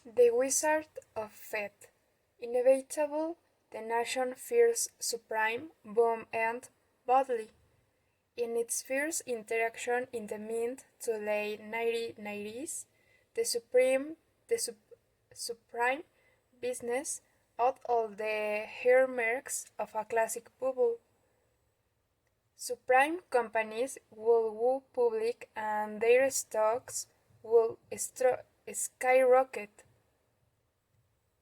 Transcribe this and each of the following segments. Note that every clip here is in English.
The Wizard of Fate. Inevitable, the nation fears supreme, boom and bodily. In its first interaction in the mid to late 1990s, the supreme business out all the hallmarks of a classic bubble. Supreme companies will go public and their stocks will skyrocket.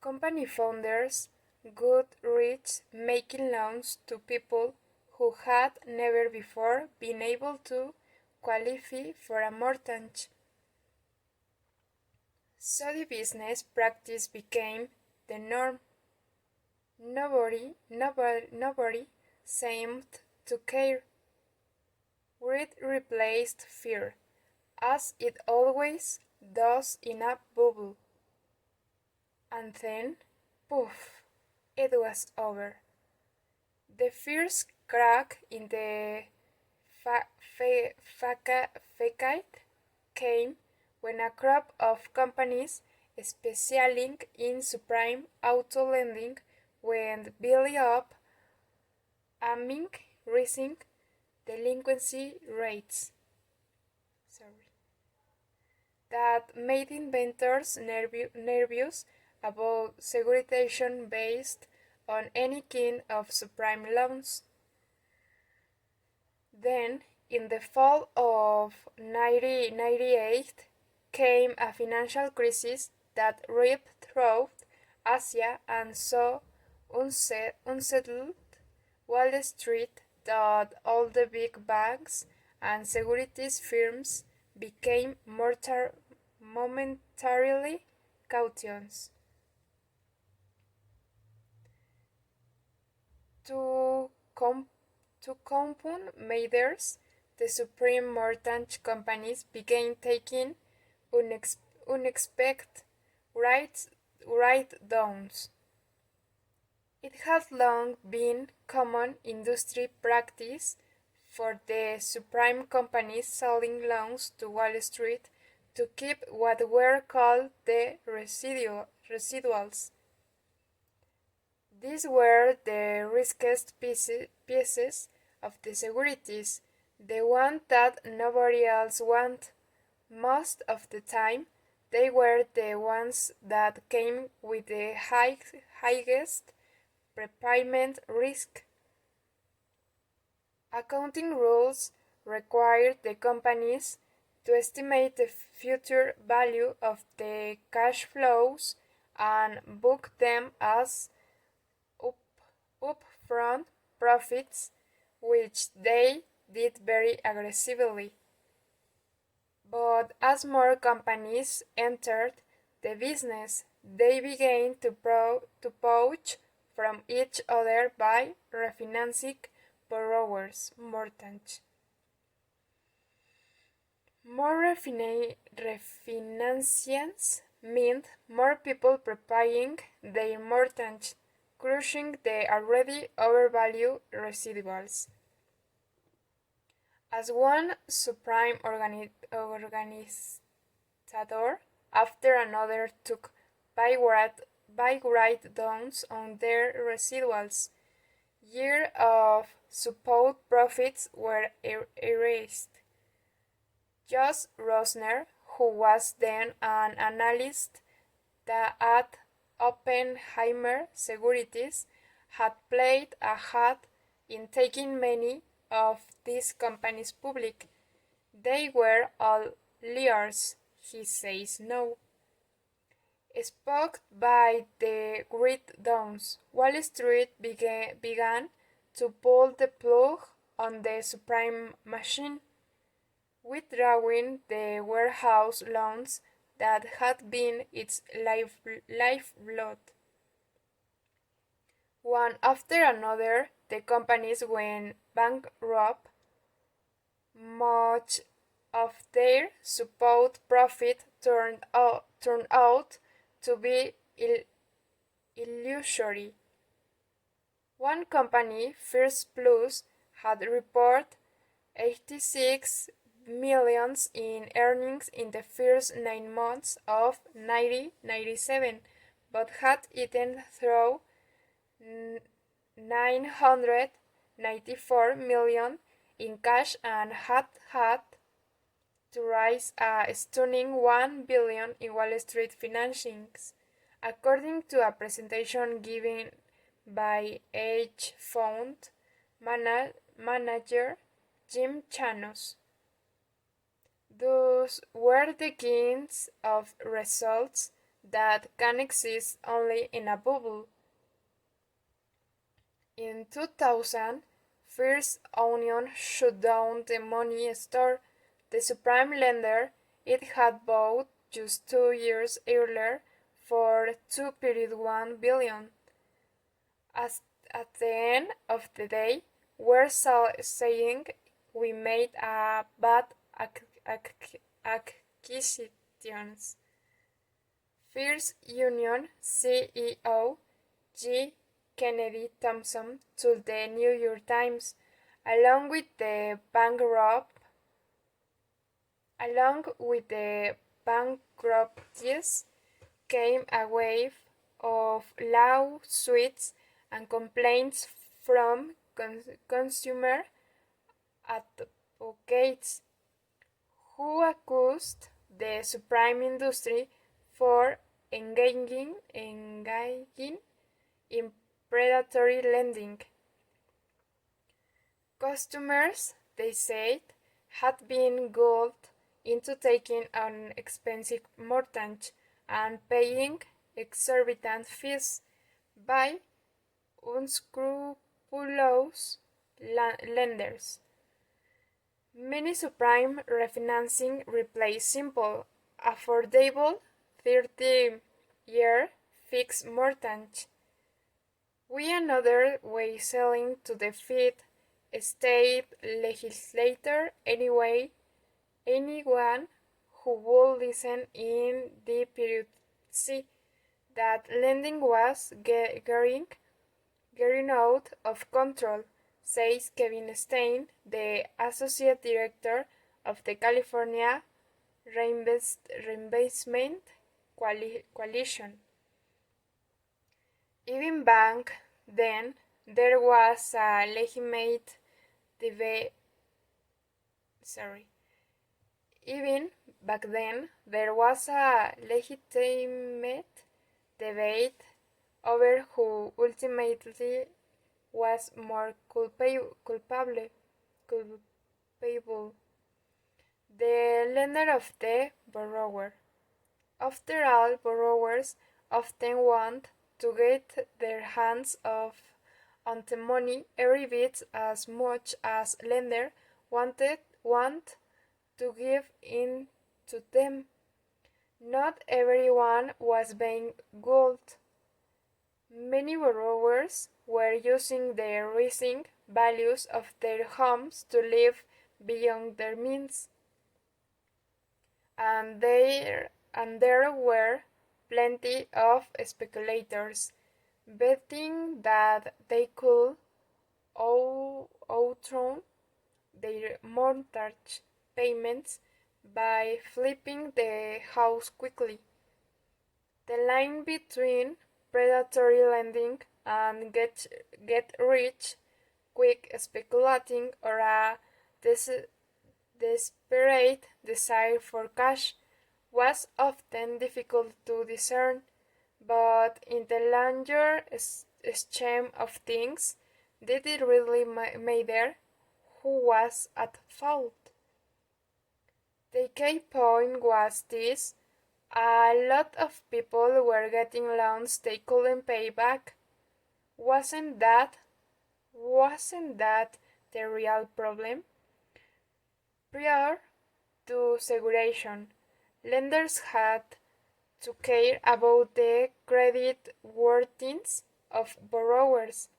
Company founders got rich making loans to people who had never before been able to qualify for a mortgage. So the business practice became the norm. Nobody seemed to care. Greed replaced fear, as it always does in a bubble. And then, poof, it was over. The first crack in the facade came when a crop of companies specializing in subprime auto lending went belly up, aiming raising delinquency rates. That made inventors nervous about securitization based on any kind of subprime loans. Then, in the fall of 1998, came a financial crisis that ripped through Asia and so unsettled Wall Street that all the big banks and securities firms became momentarily cautious. To, com- to compound matters, the supreme mortgage companies began taking unexpected write-downs. It had long been common industry practice for the subprime companies selling loans to Wall Street to keep what were called the residuals. These were the riskiest pieces of the securities, the ones that nobody else wanted. Most of the time, they were the ones that came with the highest prepayment risk. Accounting rules required the companies to estimate the future value of the cash flows and book them as upfront profits, which they did very aggressively. But as more companies entered the business, they began to poach from each other by refinancing borrowers' mortgage. More refinancians meant more people prepaying their mortgage, crushing the already overvalued residuals. As one supreme organizer after another took big write-downs on their residuals, years of supposed profits were erased. Josh Rosner, who was then an analyst at Oppenheimer Securities, had played a hand in taking many of these companies public. They were all liars, he says now. Spooked by the write-downs, Wall Street began to pull the plug on the subprime machine, withdrawing the warehouse loans that had been its lifeblood. One after another, the companies went bankrupt. Much of their supposed profit turned out to be illusory. One company, First Plus, had reported $86 millions in earnings in the first 9 months of 1997, but had eaten through 994 million in cash and had to raise a stunning 1 billion in Wall Street financings, according to a presentation given by hedge fund manager Jim Chanos. Those were the kinds of results that can exist only in a bubble. In 2000, First Union shut down the money store, the supreme lender it had bought just 2 years earlier for $2.1 billion. At the end of the day, we're saying we made a bad acquisitions. First Union CEO G. Kennedy Thompson told the New York Times, along with the bankruptcies came a wave of lawsuits and complaints from consumer advocates who accused the supreme industry for engaging in predatory lending. Customers, they said, had been gulled into taking an expensive mortgage and paying exorbitant fees by unscrupulous lenders. Many subprime refinancing replaced simple, affordable 30-year fixed mortgage. We another way selling to defeat state legislator anyone who would listen in the period see that lending was getting out of control, says Kevin Stein, the associate director of the California Reinvestment Coalition. Even back then, there was a legitimate debate. Even back then, there was a legitimate debate over who ultimately was more culpable. The lender of the borrower. After all, borrowers often want to get their hands on the money every bit as much as lender want to give in to them. Not everyone was being gulled. Many borrowers were using the rising values of their homes to live beyond their means. And there were plenty of speculators betting that they could outrun their mortgage payments by flipping the house quickly. The line between predatory lending and get rich quick speculating or a desperate desire for cash was often difficult to discern, but in the larger scheme of things, did it really matter who was at fault? The key point was this: a lot of people were getting loans they couldn't pay back. Wasn't that the real problem? Prior to segregation, lenders had to care about the credit worthiness of borrowers.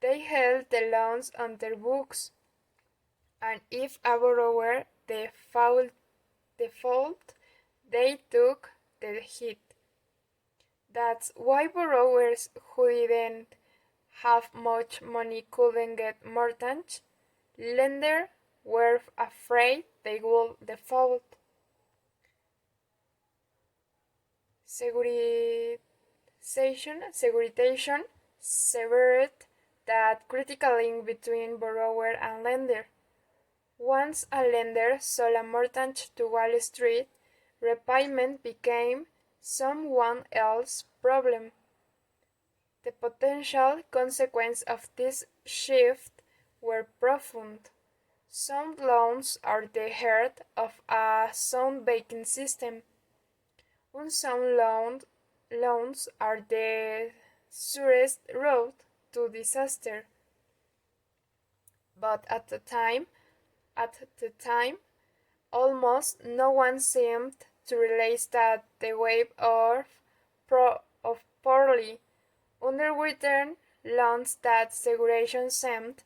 They held the loans on their books, and if a borrower default, they took the hit. That's why borrowers who didn't have much money couldn't get mortgage. Lenders were afraid they would default. Securitization severed that critical link between borrower and lender. Once a lender sold a mortgage to Wall Street, repayment became someone else's problem. The potential consequences of this shift were profound. Sound loans are the heart of a sound banking system. Unsound loans are the surest road to disaster. But at the time, almost no one seemed to realize that the wave of poorly underwritten loans that segregation seemed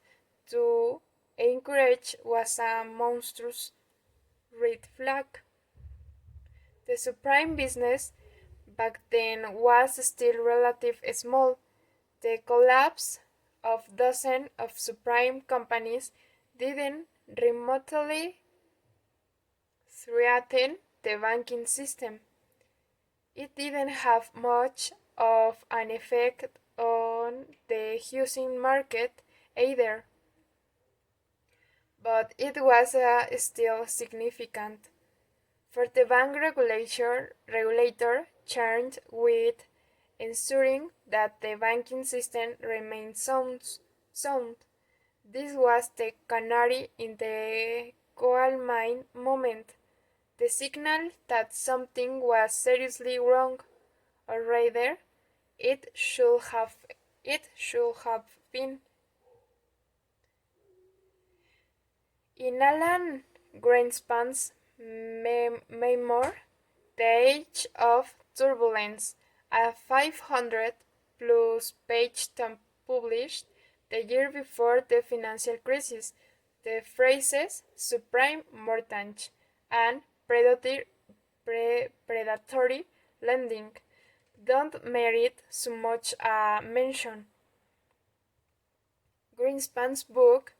to encourage was a monstrous red flag. The subprime business back then was still relatively small. The collapse of dozens of subprime companies didn't remotely threaten the banking system. It didn't have much of an effect on the housing market either, but it was still significant. For the bank regulator charged with ensuring that the banking system remained sound. This was the canary in the coal mine moment, the signal that something was seriously wrong, or rather, it should have been. In Alan Greenspan's memoir, The Age of Turbulence, a 500-plus page tome published the year before the financial crisis, the phrases subprime mortgage and predatory lending don't merit so much a mention. Greenspan's book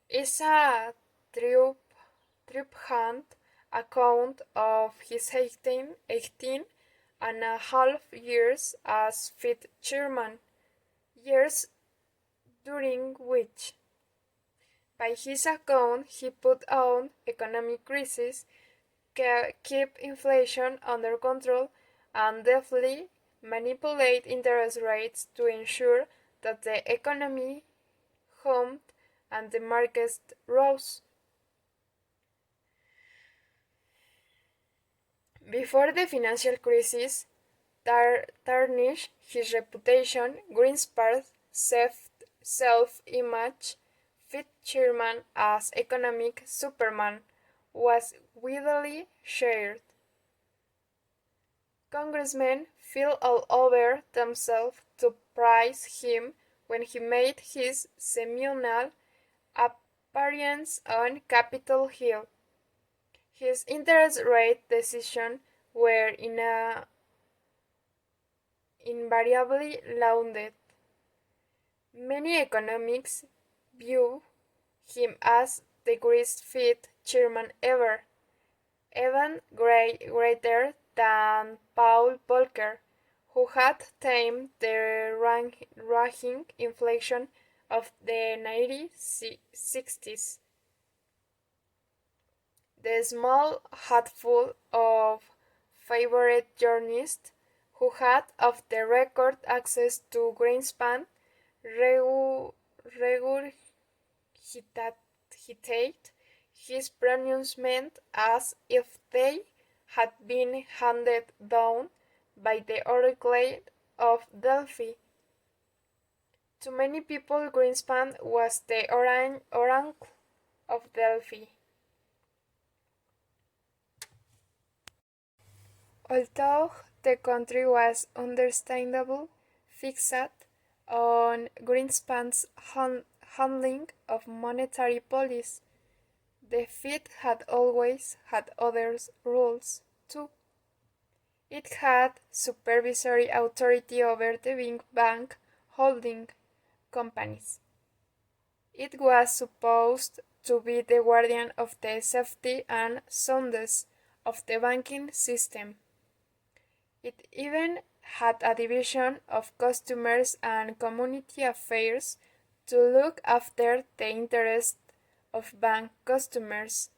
is a triumphant account of his 18 and a half years as Fed chairman, years during which, by his account, he put on economic crisis, keep inflation under control, and deftly manipulate interest rates to ensure that the economy hummed and the markets rose. Before the financial crisis tarnished his reputation, Greenspan's self-image, Fed chairman as economic Superman, was widely shared. Congressmen fell all over themselves to praise him when he made his seminal appearance on Capitol Hill. His interest rate decisions were invariably lauded. Many economists view him as the greatest Fed chairman ever, even greater than Paul Volcker, who had tamed the raging inflation of the 1960s. The small handful of favorite journalists who had off-the-record access to Greenspan regurgitate his pronouncement as if they had been handed down by the Oracle of Delphi. To many people, Greenspan was the oracle of Delphi. Although the country was understandably fixated on Greenspan's handling of monetary policy, the Fed had always had other rules, too. It had supervisory authority over the big bank holding companies. It was supposed to be the guardian of the safety and soundness of the banking system. It even had a division of customers and community affairs to look after the interests of bank customers.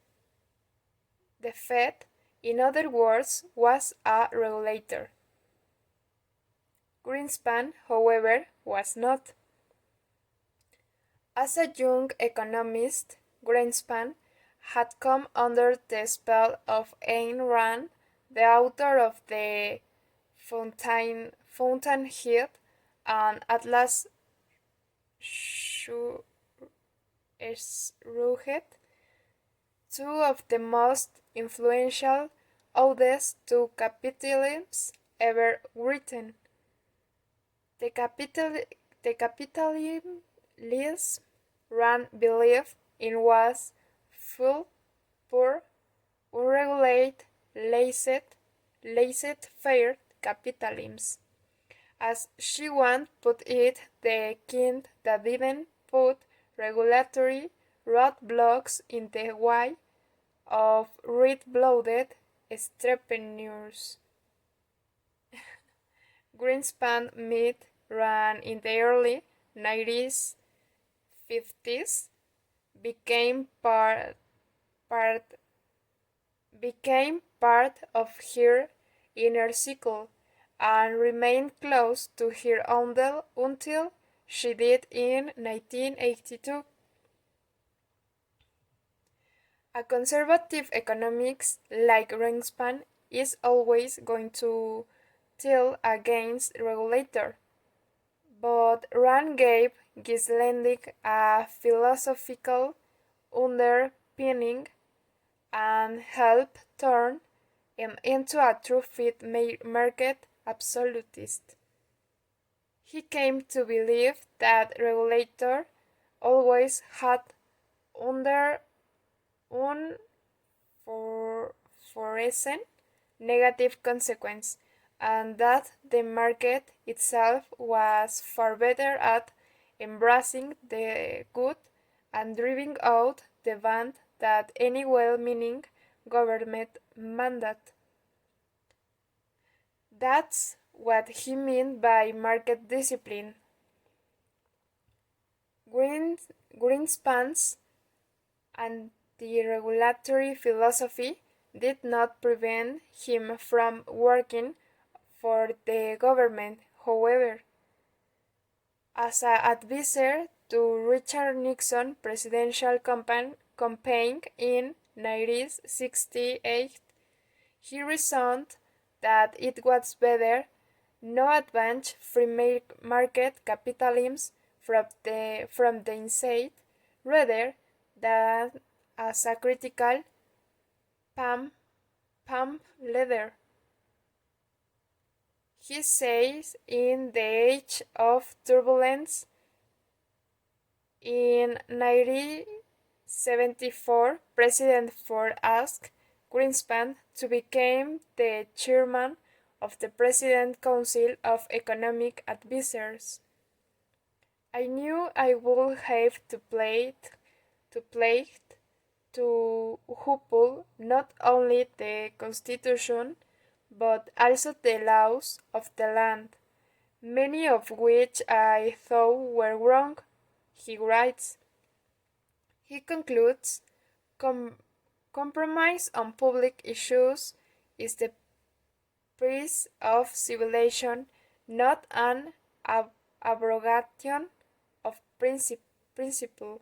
The Fed, in other words, was a regulator. Greenspan, however, was not. As a young economist, Greenspan had come under the spell of Ayn Rand, the author of the Fountainhead and Atlas Shrugged, two of the most influential odes to capitalism ever written. The capitalism Rand believed in was full, poor, unregulated, laissez-faire capitalism. As she once put it, the kind that didn't put regulatory roadblocks in the way of red-blooded entrepreneurs. Greenspan met Rand in the early 1950s, became part of her inner circle, and remained close to her until she died in 1982. A conservative economist like Greenspan is always going to tilt against regulator, but Rand gave this lending a philosophical underpinning and helped turn him into a true fit market absolutist. He came to believe that regulator always had unforeseen negative consequence, and that the market itself was far better at embracing the good and driving out the bad than any well-meaning government mandate. That's what he meant by market discipline. Greenspan's anti-regulatory philosophy did not prevent him from working for the government, however. As an advisor to Richard Nixon presidential campaign in 1968, he reasoned that it was better no advance free market capitalism from the inside, rather than as a critical pump leader. He says in The Age of Turbulence in 1974, President Ford asked Greenspan to become the chairman of the President Council of Economic Advisors. I knew I would have to uphold not only the Constitution but also the laws of the land, many of which I thought were wrong, he writes. He concludes, compromise on public issues is the price of civilization, not an abrogation of principle.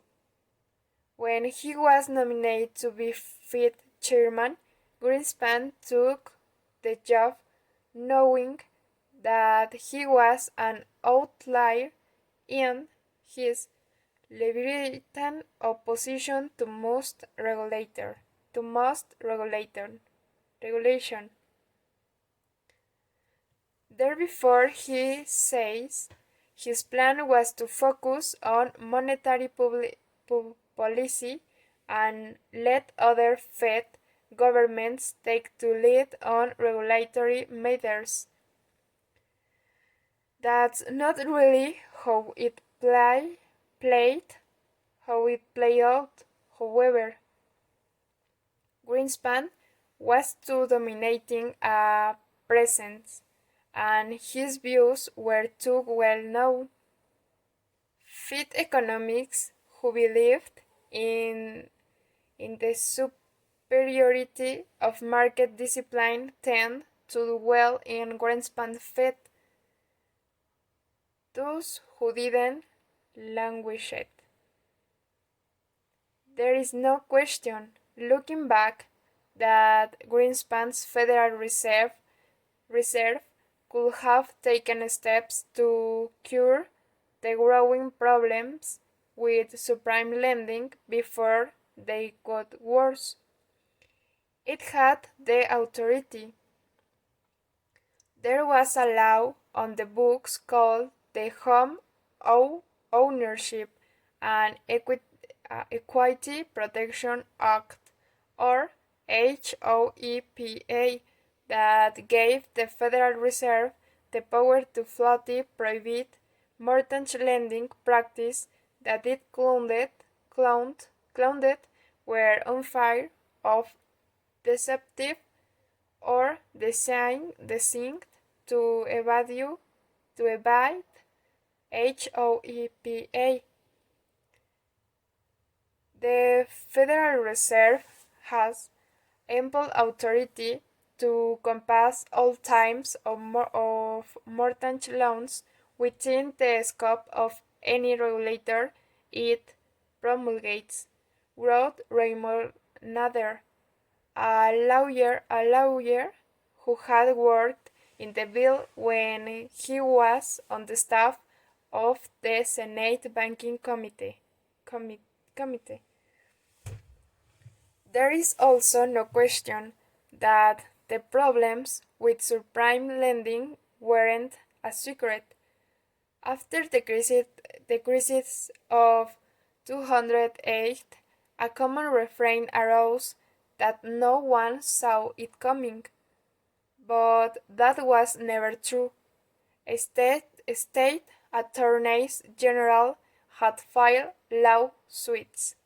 When he was nominated to be Fed chairman, Greenspan took the job knowing that he was an outlier in his Libertarian opposition to most regulation. Therefore, he says his plan was to focus on monetary policy and let other Fed governments take the lead on regulatory matters. That's not really how it played out, However, Greenspan was too dominating a presence, and his views were too well known. Fit economics, who believed in the superiority of market discipline, tend to do well in Greenspan Fed. Those who didn't languished. There is no question, looking back, that Greenspan's Federal Reserve could have taken steps to cure the growing problems with subprime lending before they got worse. It had the authority. There was a law on the books called the Home Ownership and Equity Protection Act, or HOEPA, that gave the Federal Reserve the power to flatly prohibit mortgage lending practice that it claimed were unfair, of deceptive, or designed to evade HOEPA. The Federal Reserve has ample authority to compass all types of mortgage loans within the scope of any regulator it promulgates, wrote Raymond Nader, a lawyer who had worked in the bill when he was on the staff of the Senate Banking Committee. There is also no question that the problems with subprime lending weren't a secret. After the crisis of 2008, a common refrain arose that no one saw it coming. But that was never true. State attorneys general had filed lawsuits.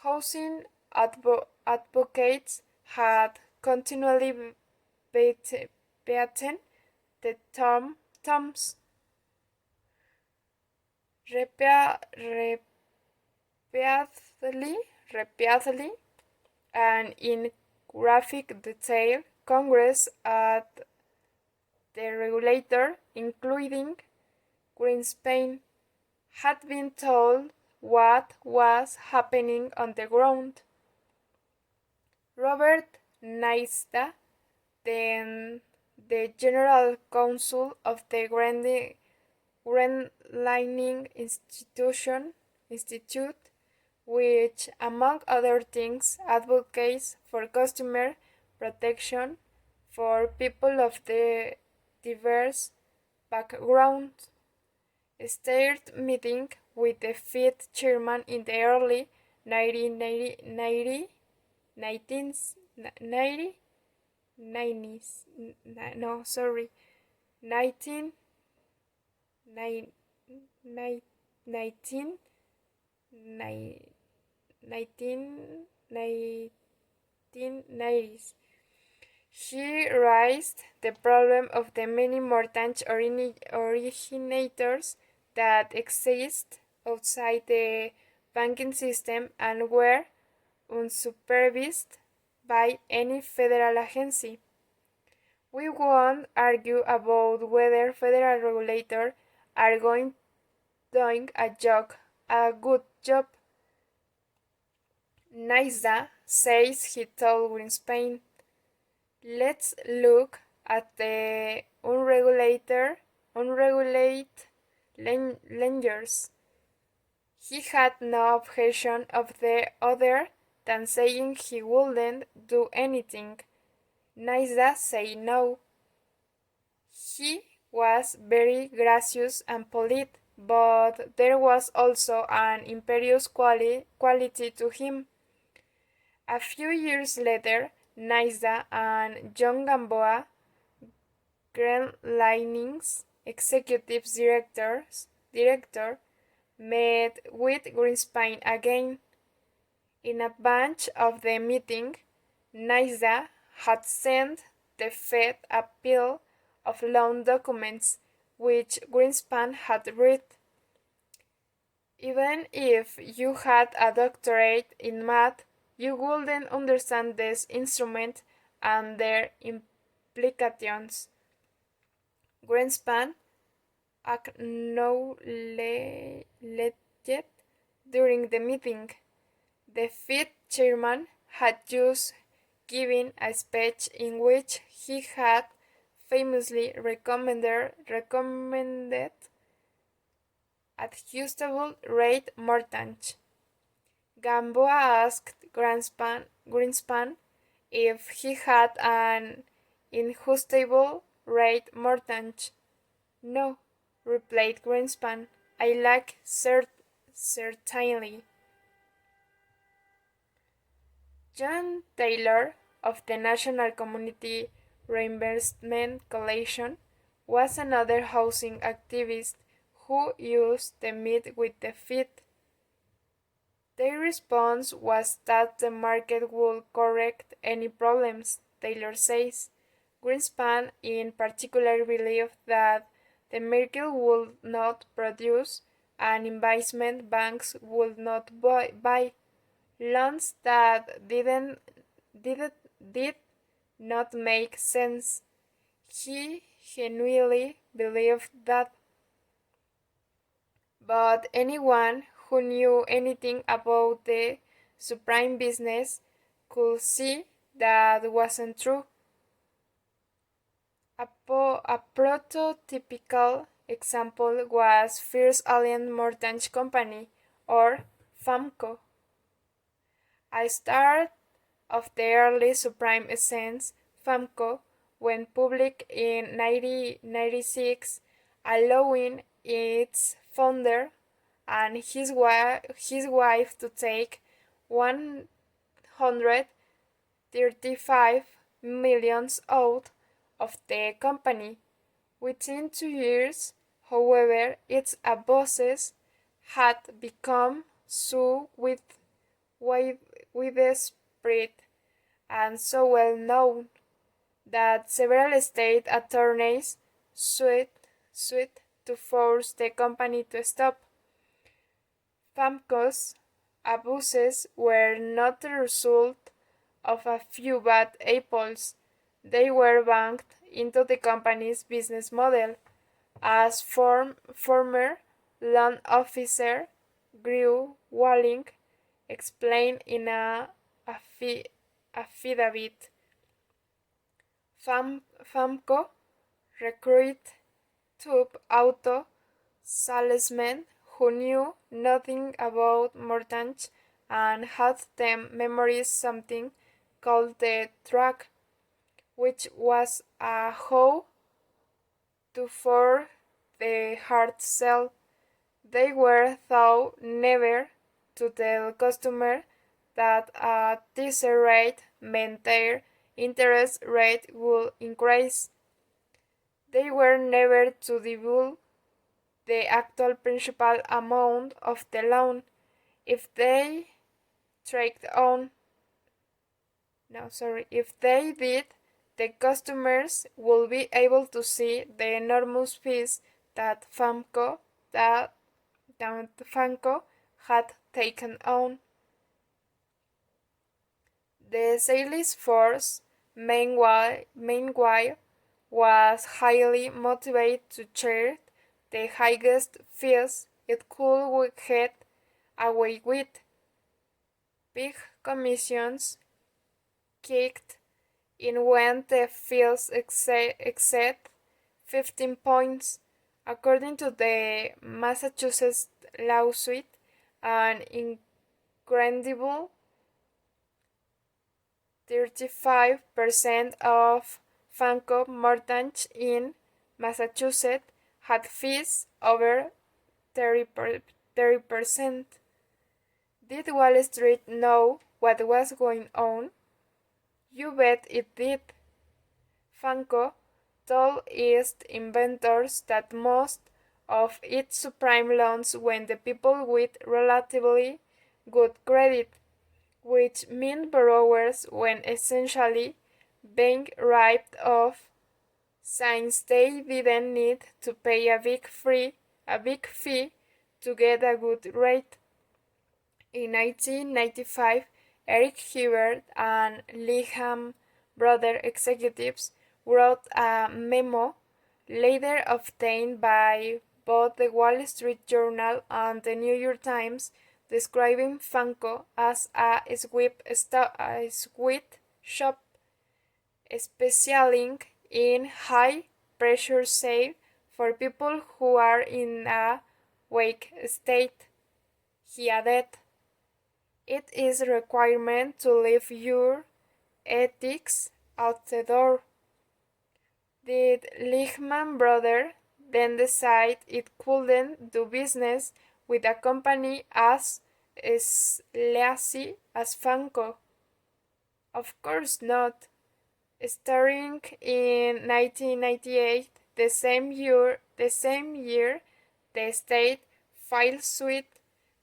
Housing advocates had continually beaten the thumbs repeatedly and in graphic detail. Congress at the regulator, including Greenspan, had been told what was happening on the ground. Robert Naizda, then the General Counsel of the Grand Line Institute, which, among other things, advocates for consumer protection for people of the diverse backgrounds, started meeting with the Fed chairman in the early 1990s. No, sorry, 19 1990s. He raised the problem of the many mortgage originators that exist outside the banking system and were unsupervised by any federal agency. We won't argue about whether federal regulators are doing a good job. Naizda says he told Greenspan, let's look at the unregulated lenders. He had no objection of the other than saying he wouldn't do anything. Naizda said no. He was very gracious and polite, but there was also an imperious quality to him. A few years later, Naizda and John Gamboa, Grand Lining's executive director, met with Greenspan again. In advance of the meeting, NYSDA had sent the Fed a pile of loan documents which Greenspan had read. Even if you had a doctorate in math, you wouldn't understand this instrument and their implications. Greenspan acknowledged during the meeting. The Fed chairman had just given a speech in which he had famously recommended adjustable rate mortgage. Gamboa asked Greenspan if he had an adjustable rate mortgage. No, replied Greenspan. I lack certainly. John Taylor of the National Community Reinvestment Coalition was another housing activist who used the meet with the Fed. Their response was that the market would correct any problems, Taylor says. Greenspan in particular believed that the market would not produce and investment banks would not buy loans that did not make sense. He genuinely believed that. But anyone who knew anything about the subprime business could see that wasn't true. A prototypical example was First Alliance Mortgage Company, or FAMCO. A start of the early subprime essence, FAMCO went public in 1996, allowing its founder and his wife to take $135 million out of the company. Within 2 years, however, its bosses had become so widespread and so well known that several state attorneys sued to force the company to stop. FAMCO's abuses were not the result of a few bad apples. They were banked into the company's business model, as former loan officer Grew Walling explained in a affidavit. FAMCO recruited top auto salesmen who knew nothing about mortgage and had them memorize something called the track, which was a how to for the hard sell. They were taught never to tell customer that a teaser rate meant their interest rate would increase. They were never to divulge the actual principal amount of the loan. If they did, the customers will be able to see the enormous fees that FAMCO had taken on. The sales force, meanwhile, was highly motivated to charge the highest fees it could get away with. Big commissions kicked in when the fees exceed 15 points. According to the Massachusetts lawsuit, an incredible 35% of FAMCO mortgages in Massachusetts had fees over 30%. Did Wall Street know what was going on? You bet it did. FAMCO told its inventors that most of its subprime loans went to people with relatively good credit, which meant borrowers when essentially being ripped off since they didn't need to pay a big fee to get a good rate. In 1995, Eric Hubert and Lehman Brothers executives wrote a memo, later obtained by both the Wall Street Journal and the New York Times, describing Funko as a sweet shop specializing in high-pressure sale for people who are in a weak state. He added, "It is a requirement to leave your ethics out the door." Did Lehman Brothers then decide it couldn't do business with a company as lazy as Funko? Of course not. Starting in 1998, the same year, the state filed suit.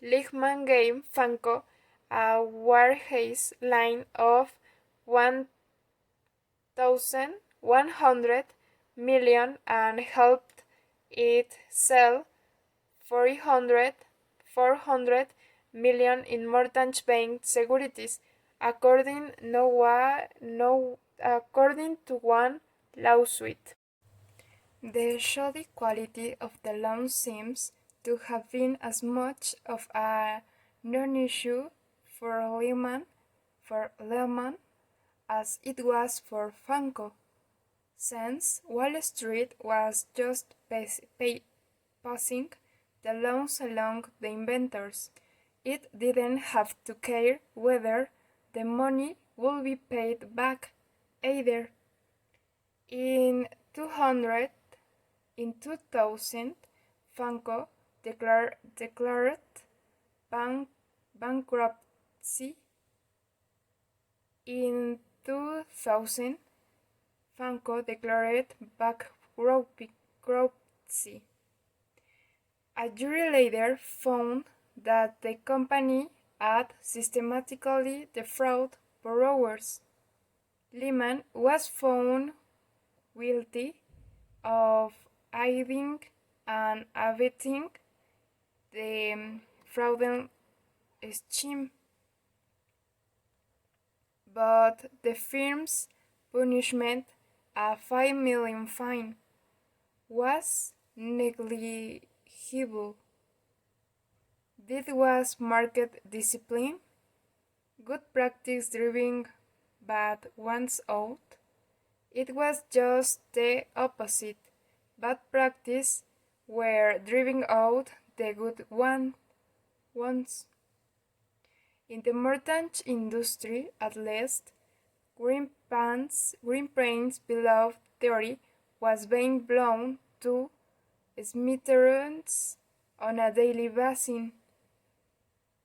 Lehman gave Funko a warehouse line of 1,100 million and helped it sell 400 million in mortgage-backed securities, according to one lawsuit. The shoddy quality of the loan seems to have been as much of a non-issue for Lehman as it was for Funko, since Wall Street was just passing the loans along the inventors. It didn't have to care whether the money would be paid back either. In 2000, Funko declared bankruptcy. In 2000, Funko declared bankruptcy. A jury later found that the company had systematically defrauded borrowers. Lehman was found guilty of aiding and abetting the fraudulent scheme, but the firm's punishment, a $5 million fine, was negligible. This was market discipline, good practice driving bad ones out. It was just the opposite. Bad practice were driving out the good ones. In the mortgage industry, at least, Greenbank's beloved theory was being blown to smithereens on a daily basis,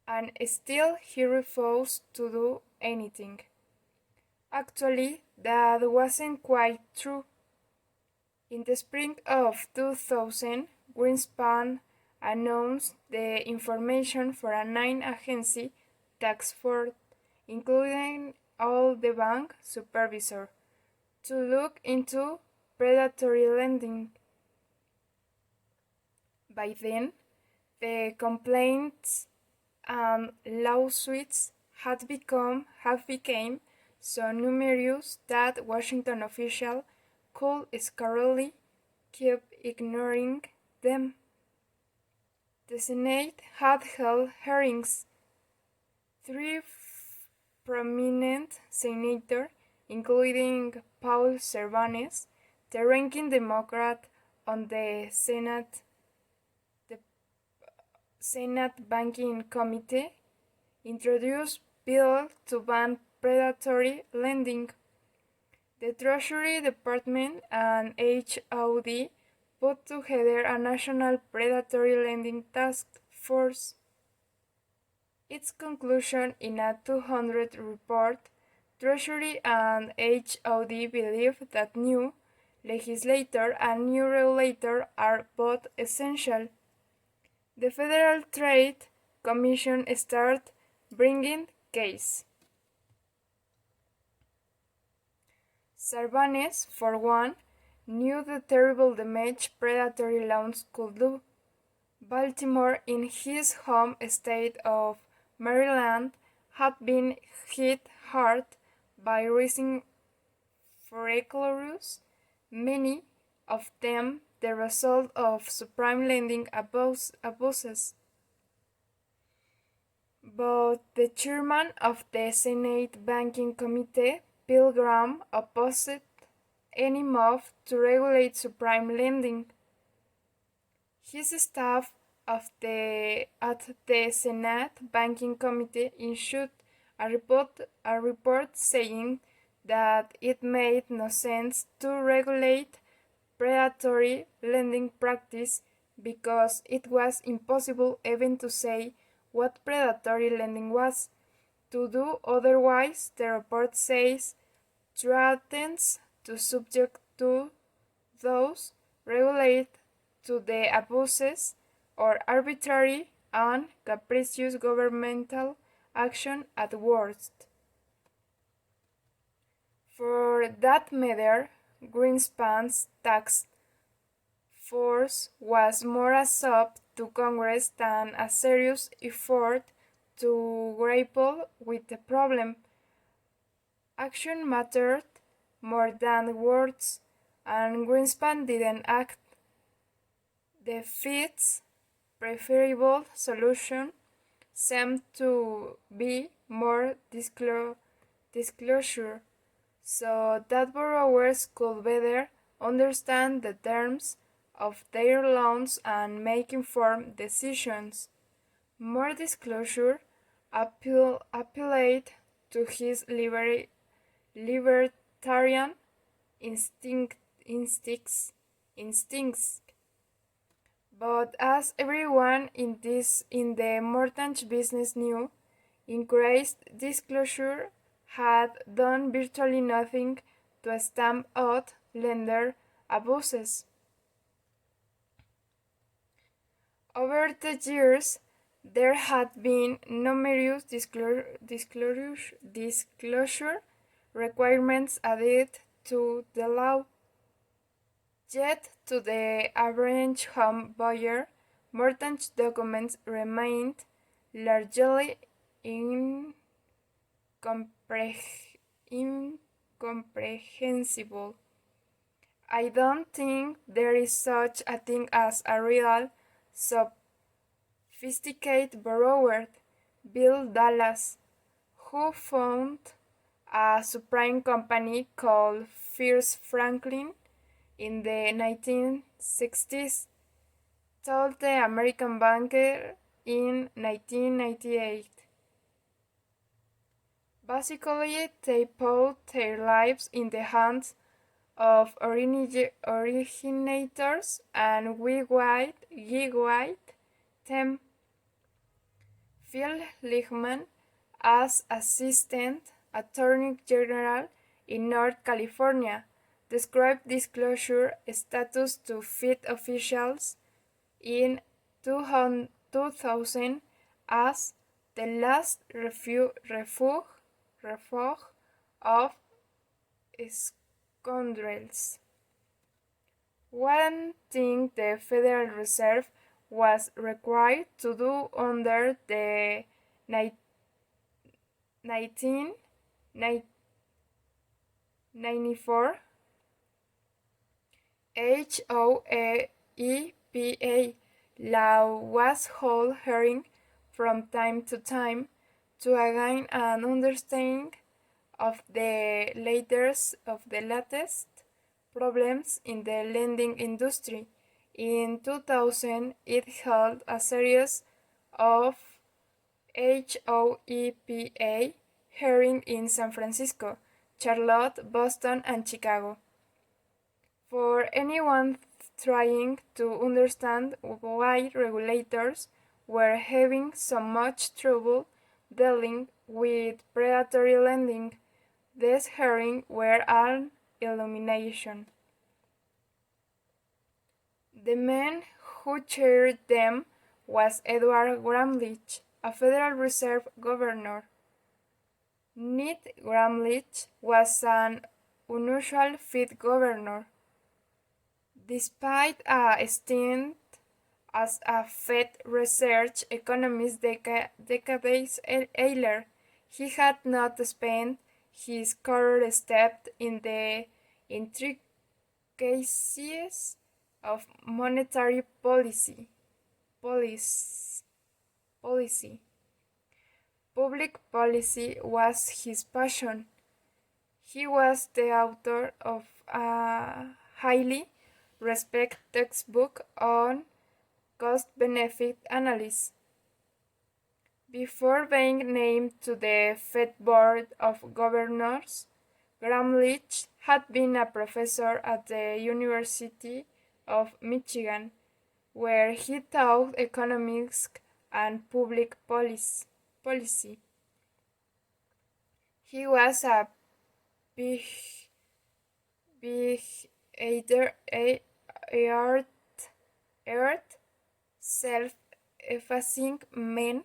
and still he refused to do anything. Actually, that wasn't quite true. In the spring of 2000, Greenspan announced the information for a 9-agency task force, including all the bank supervisors, to look into predatory lending. By then, the complaints and lawsuits have become so numerous that Washington officials could scarcely keep ignoring them. The Senate had held hearings. 3 prominent senators, including Paul Cervantes, the ranking Democrat on the Senate Banking Committee, introduced bill to ban predatory lending. The Treasury Department and HOD put together a national predatory lending task force. Its conclusion in a 200 report, Treasury and HOD believe that new legislator and new regulator are both essential. The Federal Trade Commission started bringing case. Sarbanes, for one, knew the terrible damage predatory loans could do. Baltimore, in his home state of Maryland, had been hit hard by rising foreclosures, many of them the result of subprime lending abuses. But the chairman of the Senate Banking Committee, Bill Graham, opposed any move to regulate subprime lending. His staff at the Senate Banking Committee issued a report saying that it made no sense to regulate predatory lending practice because it was impossible even to say what predatory lending was. To do otherwise, the report says, threatens to subject to those regulate to the abuses or arbitrary and capricious governmental action at worst. For that matter, Greenspan's task force was more a sop to Congress than a serious effort to grapple with the problem. Action mattered more than words, and Greenspan didn't act. The fifth preferable solution seemed to be more disclosure, so that borrowers could better understand the terms of their loans and make informed decisions. More disclosure appealed to his libertarian instincts. But as everyone in the mortgage business knew, increased disclosure had done virtually nothing to stamp out lender abuses. Over the years, there had been numerous disclosure requirements added to the law. Yet, to the average home buyer, mortgage documents remained largely incomprehensible. I don't think there is such a thing as a real sophisticated borrower, Bill Dallas, who founded a subprime company called First Franklin in the 1960s, told the American Banker in 1998. Basically, they put their lives in the hands of originators and gigwide them. Phil Lichtman, as Assistant Attorney General in North California, described disclosure status to Fed officials in 2000 as the last refuge of scoundrels. One thing the Federal Reserve was required to do under the 1994 HOEPA law was hold hearing from time to time to gain an understanding of the latest problems in the lending industry. In 2000, it held a series of HOEPA hearings in San Francisco, Charlotte, Boston, and Chicago. For anyone trying to understand why regulators were having so much trouble dealing with predatory lending, these hearings were an illumination. The man who chaired them was Edward Gramlich, a Federal Reserve governor. Ned Gramlich was an unusual fit governor. Despite a stint as a Fed research economist decades earlier, he had not spent his career steeped in the intricacies of monetary policy. Public policy was his passion. He was the author of a highly respected textbook on cost-benefit analysis. Before being named to the Fed Board of Governors, Gramlich had been a professor at the University of Michigan, where he taught economics and public policy. He was a big, big earth, self-effacing man,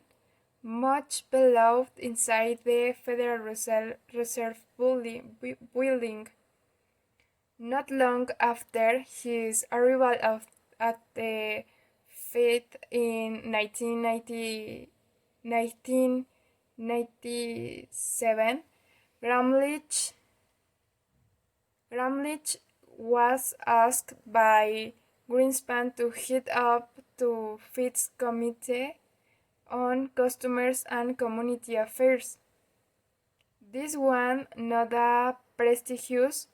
much beloved inside the Federal Reserve building. Not long after his arrival at the Fed in 1997, Gramlich was asked by Greenspan to head up to Fed's Committee on Customers and Community Affairs. This was not a prestigious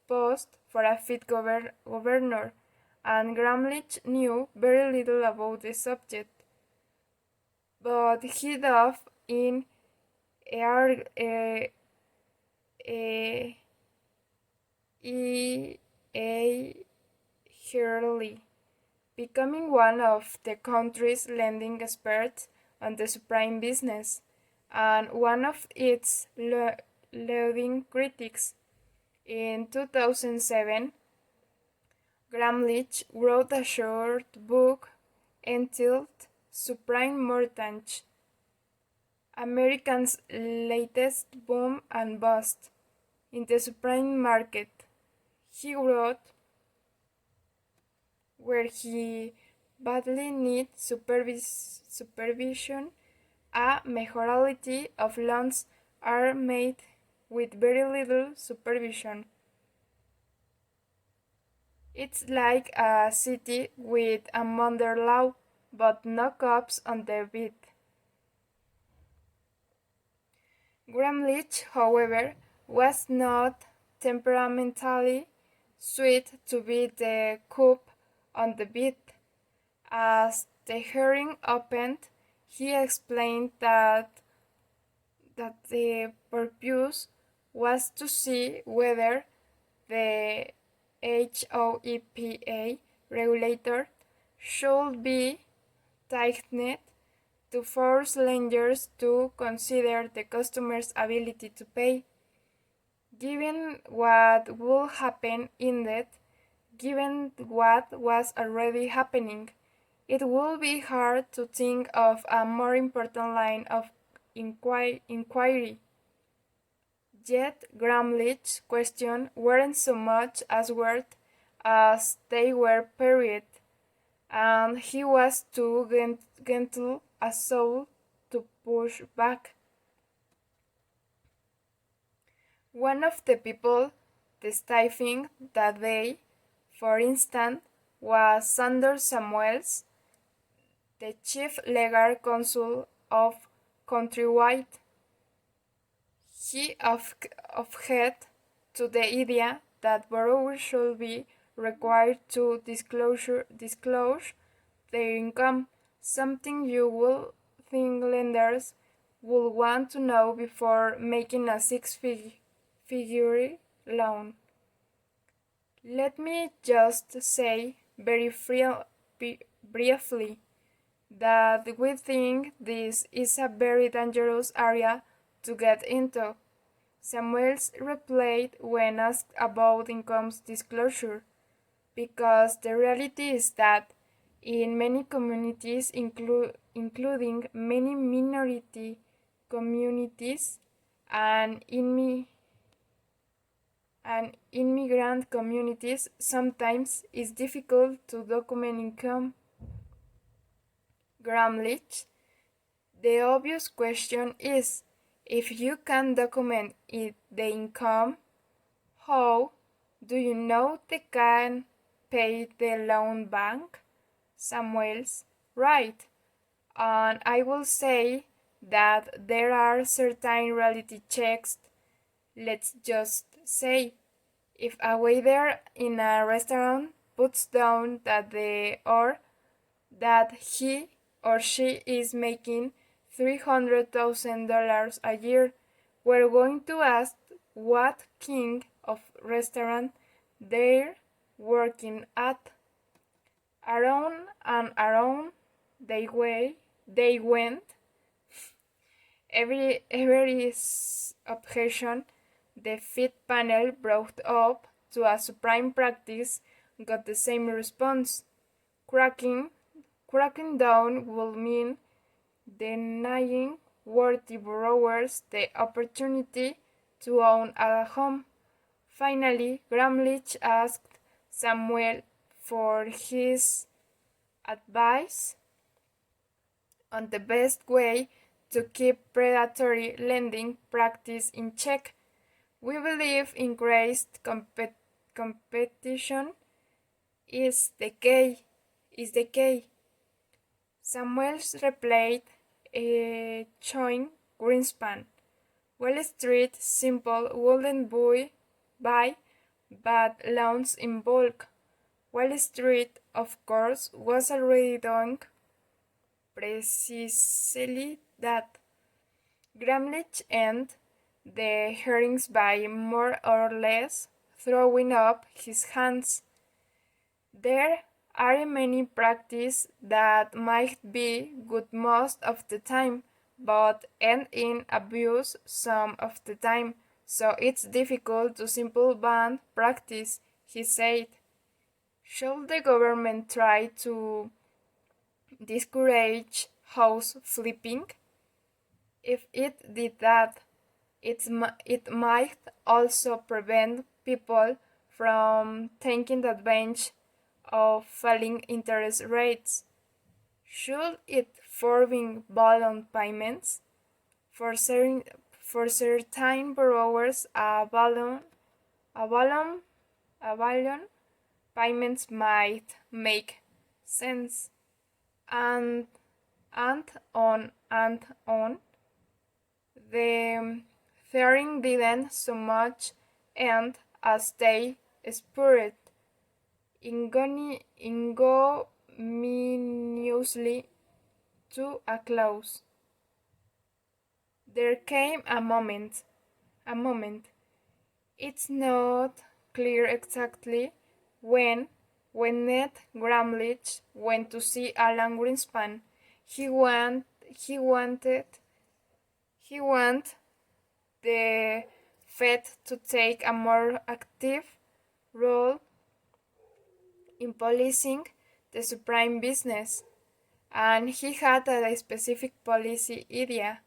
post for a Fed governor, and Gramlich knew very little about the subject. But he dove in eagerly, becoming one of the country's leading experts on the subprime business and one of its leading critics. In 2007, Gramlich wrote a short book entitled Subprime Mortgage: Americans' Latest Boom and Bust in the Subprime Market. He wrote where he badly needs supervision. A majority of loans are made with very little supervision. It's like a city with a murder law, but no cops on the beat. Gramlich, however, was not temperamentally suited to be the cop on the beat. As the hearing opened, he explained that the purpose was to see whether the HOEPA regulator should be tightened to force lenders to consider the customer's ability to pay. Given what would happen indeed, given what was already happening, it would be hard to think of a more important line of inquiry. Yet Gramlich's questions weren't so much answered as they were parried, and he was too gentle a soul to push back. One of the people testifying that day, for instance, was Sanders Samuels, the chief legal counsel of Countrywide. He objected to the idea that borrowers should be required to disclose their income, something you would think lenders would want to know before making a six-figure loan. Let me just say very briefly that we think this is a very dangerous area to get into. Samuels replied when asked about income disclosure, because the reality is that in many communities, including many minority communities, and immigrant communities, sometimes it's difficult to document income. Gramlich. The obvious question is, if you can document the income, how do you know they can pay the loan bank? Samuel's right. And I will say that there are certain reality checks. Let's just say, if a waiter in a restaurant puts down that he or she is making $300,000 a year, we're going to ask what king of restaurant they're working at. Around and around they went. Every objection the FIT panel brought up to a supreme practice got the same response. Cracking down will mean denying worthy borrowers the opportunity to own a home. Finally, Gramlich asked Samuel for his advice on the best way to keep predatory lending practice in check. We believe increased competition is the key. Samuels replied, showing Greenspan. Wall Street simple wouldn't buy bad loans in bulk. Wall Street, of course, was already doing precisely that. Gramlich ended the hearings by more or less throwing up his hands. There are many practices that might be good most of the time, but end in abuse some of the time, so it's difficult to simple ban practice, he said. Should the government try to discourage house flipping? If it did that, it might also prevent people from taking advantage of falling interest rates. Should it forbid balloon payments? For certain borrowers, a balloon payments might make sense. And on. The hearing didn't so much end as they spurred ignominiously to a close. There came a moment. It's not clear exactly when Ned Gramlich went to see Alan Greenspan. He wanted the Fed to take a more active role in policing the supreme business, and he had a specific policy idea.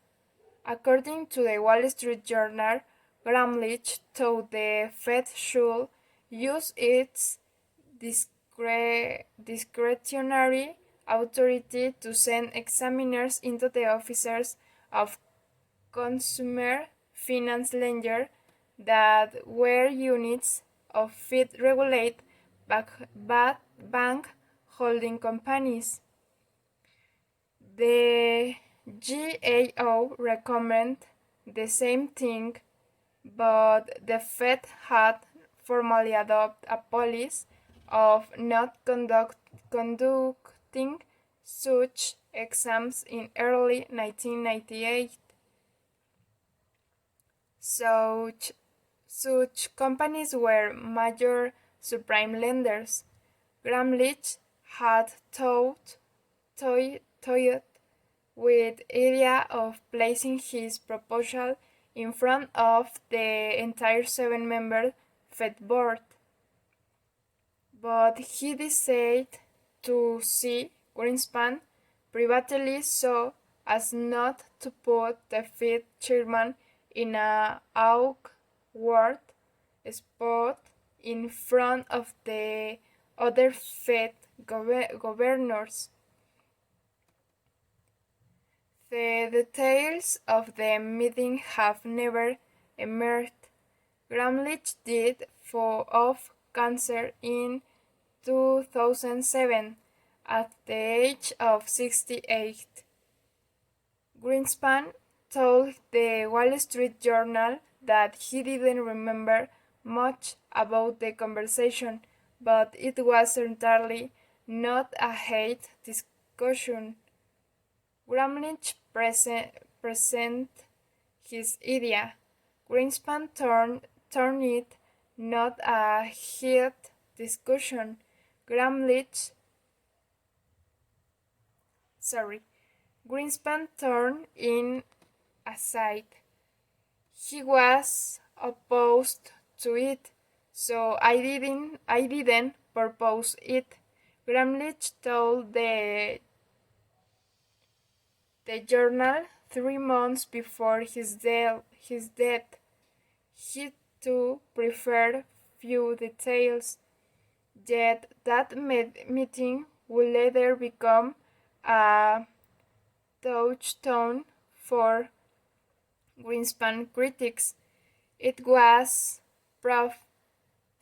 According to the Wall Street Journal, Gramlich thought the Fed should use its discretionary authority to send examiners into the offices of consumer finance lenders that were units of Fed-regulated bank holding companies. The GAO recommended the same thing, but the Fed had formally adopted a policy of not conducting such exams in early 1998. Such companies were major subprime lenders. Gramlich had toyed with the idea of placing his proposal in front of the entire 7-member Fed board, but he decided to see Greenspan privately so as not to put the Fed chairman in a awkward spot in front of the other Fed governors. The details of the meeting have never emerged. Gramlich died of cancer in 2007 at the age of 68. Greenspan told the Wall Street Journal that he didn't remember much about the conversation, but it was certainly not a hate discussion. Gramlich present his idea. Greenspan turned it not a heated discussion. Greenspan turned in aside. He was opposed to it, so I didn't propose it. Gramlich told the journal 3 months before his death. He too preferred few details, yet that meeting would later become a touchstone for Greenspan critics. It was proof.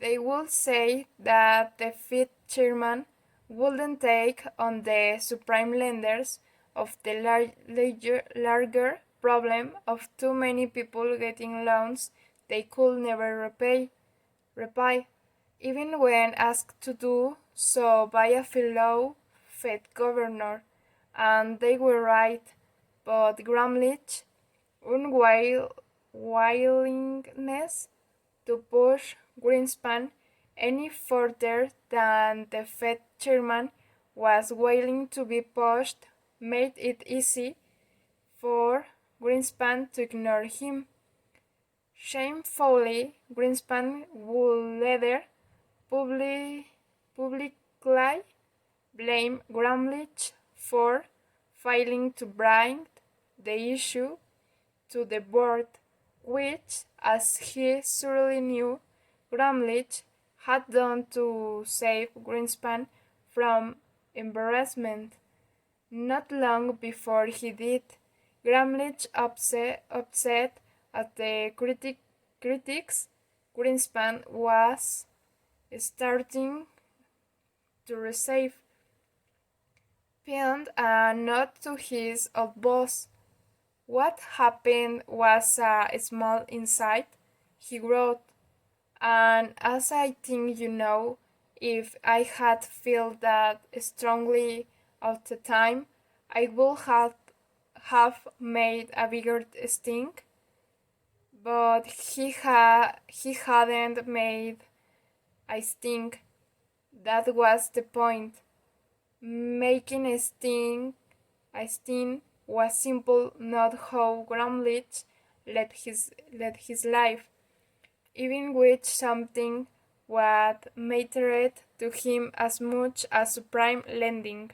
They would say that the Fed chairman wouldn't take on the supreme lenders of the larger problem of too many people getting loans they could never repay, even when asked to do so by a fellow Fed governor. And they were right, but Gramlich's unwillingness to push Greenspan any further than the Fed chairman was willing to be pushed made it easy for Greenspan to ignore him. Shamefully, Greenspan would later publicly blame Gramlich for failing to bring the issue to the board, which, as he surely knew, Gramlich had done to save Greenspan from embarrassment. Not long before he did, Gramlich upset at the critics Greenspan was starting to receive, pinned a note to his old boss. What happened was a small insight, he wrote, and as I think you know, if I had felt that strongly at the time, I would have made a bigger stink. But he hadn't made a stink. That was the point. Making a sting was simple, not how Gramlich led his life, even with something what mattered to him as much as supreme lending.